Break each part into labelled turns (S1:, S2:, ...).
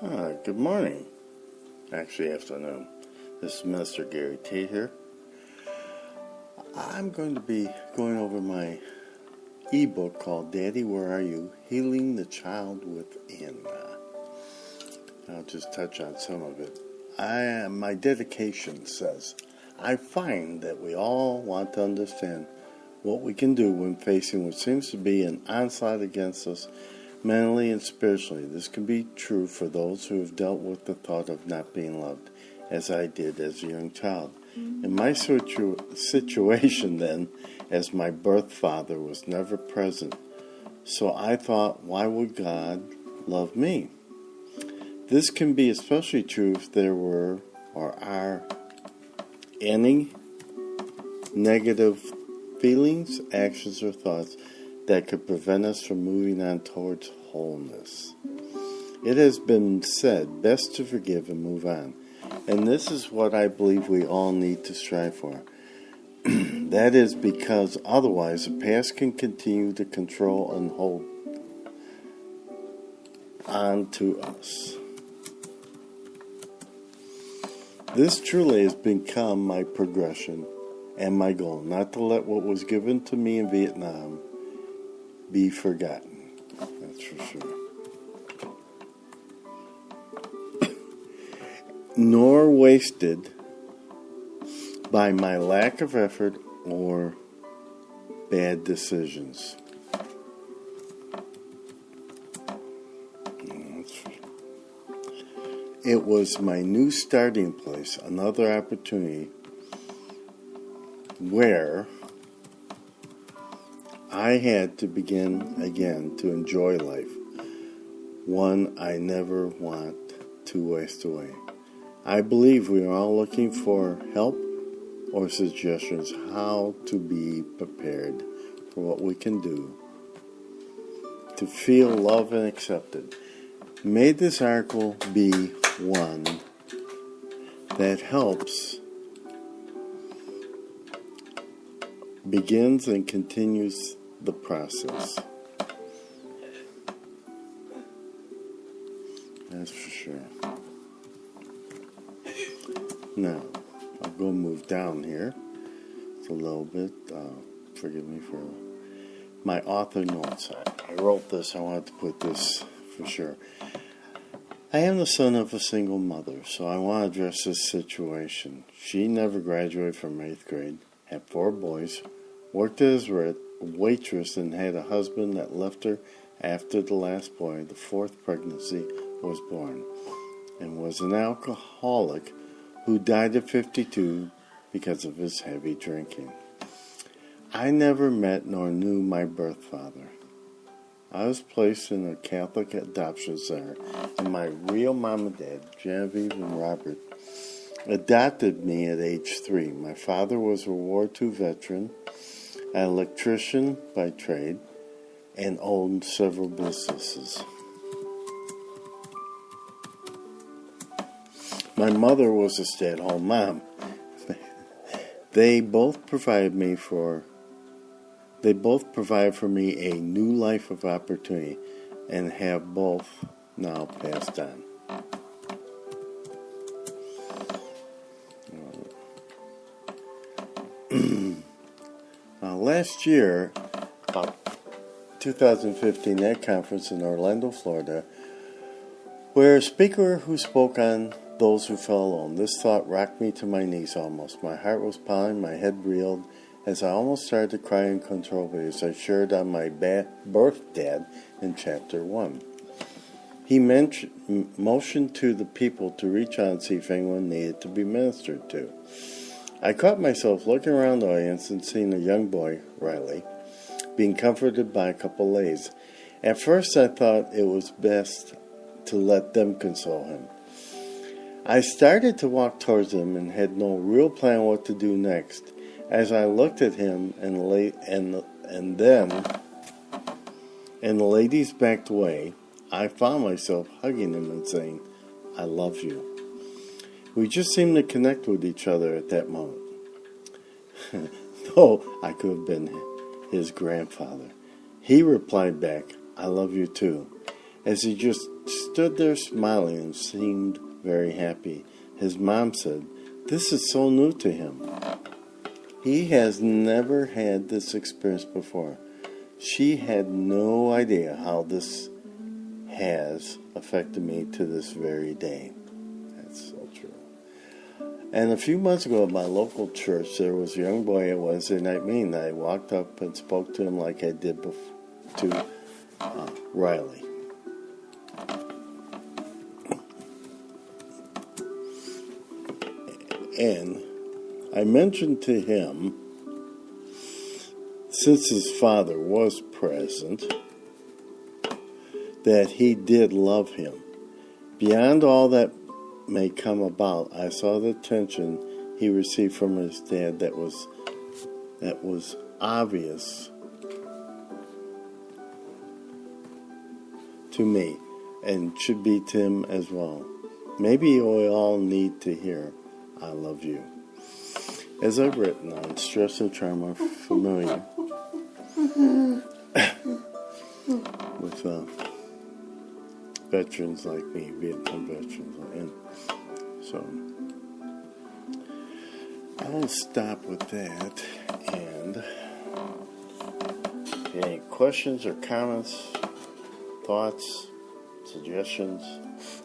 S1: Good morning. Actually, afternoon. This is Mr. Gary Tate here. I'm going to be going over my ebook called Daddy, Where Are You? Healing the Child Within. I'll just touch on some of it. My dedication says, I find that we all want to understand what we can do when facing what seems to be an onslaught against us mentally and spiritually. This can be true for those who have dealt with the thought of not being loved, as I did as a young child. In my situation then, as my birth father was never present, so I thought, why would God love me? This can be especially true if there were or are any negative feelings, actions, or thoughts that could prevent us from moving on towards wholeness. It has been said, best to forgive and move on. And this is what I believe we all need to strive for. That is because otherwise the past can continue to control and hold on to us. This truly has become my progression and my goal, not to let what was given to me in Vietnam be forgotten. That's for sure. Nor wasted by my lack of effort or bad decisions. It was my new starting place, another opportunity where I had to begin again to enjoy life, one I never want to waste away. I believe we are all looking for help or suggestions how to be prepared for what we can do to feel loved and accepted. May this article be one that helps, begins and continues the process. That's for sure. Now, I'll go move down here. It's a little bit. Forgive me for my author notes. I wrote this. I wanted to put this for sure. I am the son of a single mother, so I want to address this situation. She never graduated from 8th grade, had 4 boys, worked as a waitress, and had a husband that left her after the last boy, the 4th pregnancy, was born, and was an alcoholic who died at 52 because of his heavy drinking. I never met nor knew my birth father. I was placed in a Catholic adoption center, and my real mom and dad, Genevieve and Robert, adopted me at age 3. My father was a World War II veteran, an electrician by trade, and owned several businesses. My mother was a stay-at-home mom. They both provided for me a new life of opportunity, and have both now passed on. Last year, about 2015, at a conference in Orlando, Florida, where a speaker who spoke on those who fell alone. This thought rocked me to my knees almost. My heart was pounding, my head reeled, as I almost started to cry uncontrollably as I shared on my birth dad in Chapter 1. He motioned to the people to reach out and see if anyone needed to be ministered to. I caught myself looking around the audience and seeing a young boy, Riley, being comforted by a couple ladies. At first I thought it was best to let them console him. I started to walk towards him and had no real plan what to do next. As I looked at him and the ladies backed away, I found myself hugging him and saying, I love you. We just seemed to connect with each other at that moment. Though I could have been his grandfather. He replied back, I love you too, as he just stood there smiling and seemed very happy. His mom said, "This is so new to him. He has never had this experience before." She had no idea how this has affected me to this very day. That's so true. And a few months ago at my local church, there was a young boy at Wednesday night meeting. I walked up and spoke to him like I did to Riley. And I mentioned to him, since his father was present, that he did love him. Beyond all that may come about, I saw the attention he received from his dad that was obvious to me and should be to him as well. Maybe we all need to hear, "I love you." As I've written on Stress and Charm are familiar with veterans like me, Vietnam veterans, and so I'll stop with that. And if you have any questions or comments, thoughts, suggestions,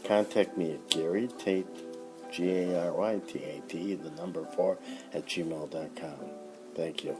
S1: contact me at Gary Tate, GaryTat, the number 4 @gmail.com. Thank you.